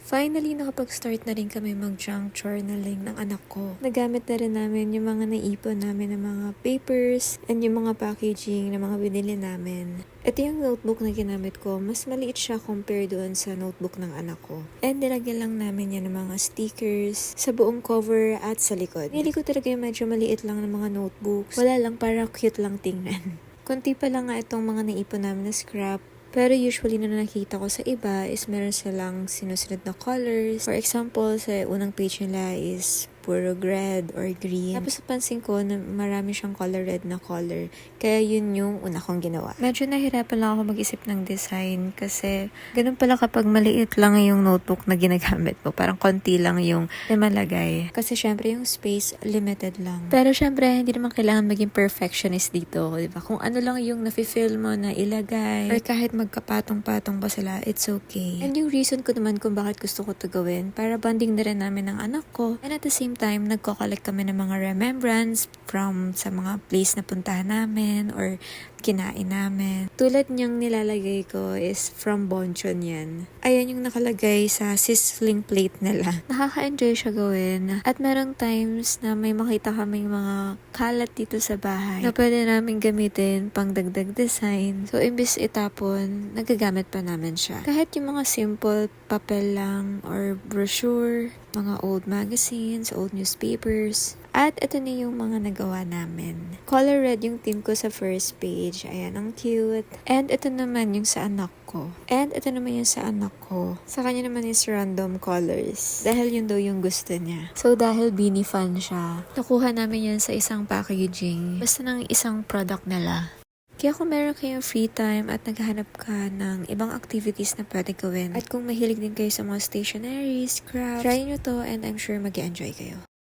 Finally, nakapag-start na rin kami mag-junk journaling ng anak ko. Nagamit na rin namin yung mga naipon namin ng mga papers and yung mga packaging na mga binili namin. Ito yung notebook na ginamit ko. Mas maliit siya compare doon sa notebook ng anak ko. And nilagyan lang namin yan ng mga stickers sa buong cover at sa likod. Nili ko talaga yung medyo maliit lang ng mga notebooks. Wala lang, para cute lang tingnan. Konti pa lang nga itong mga naipon namin na scrap. Pero usually na nakita ko sa iba is meron silang sinusunod na colors. For example, sa unang page nila is puro red or green. Tapos napansin ko na marami siyang color red na color. Kaya yun yung una kong ginawa. Medyo nahirapan lang ako mag-isip ng design kasi ganun pala kapag maliit lang yung notebook na ginagamit mo. Parang konti lang yung malagay. Kasi syempre yung space limited lang. Pero syempre hindi naman kailangan maging perfectionist dito. Diba? Kung ano lang yung nafe-feel mo na ilagay or kahit magkapatong-patong pa sila, it's okay. And yung reason ko naman kung bakit gusto ko to gawin, para bonding na rin namin ng anak ko. And at the same time, nagko-collect kami ng mga remembrance from sa mga place na puntahan namin or kinain namin. Tulad niyang nilalagay ko is from Bonchon yan. Ayan yung nakalagay sa sizzling plate nila. Nakaka-enjoy siya gawin. At merong times na may makita kaming mga kalat dito sa bahay na pwede namin gamitin pang dagdag design. So, imbis itapon, nagagamit pa namin siya. Kahit yung mga simple papel lang or brochure, mga old magazines, old newspapers. At ito na yung mga nagawa namin. Color red yung theme ko sa first page. Ayan, ang cute. And ito naman yung sa anak ko. And ito naman yung sa anak ko. Sa kanya naman is random colors. Dahil yun daw yung gusto niya. So, dahil Beanie fan siya, nakuha namin yan sa isang packaging. Basta ng isang product nila. Kaya kung meron kayong free time at naghahanap ka ng ibang activities na pwede gawin, at kung mahilig din kayo sa mga stationery, craft, try nyo to and I'm sure mag-enjoy kayo.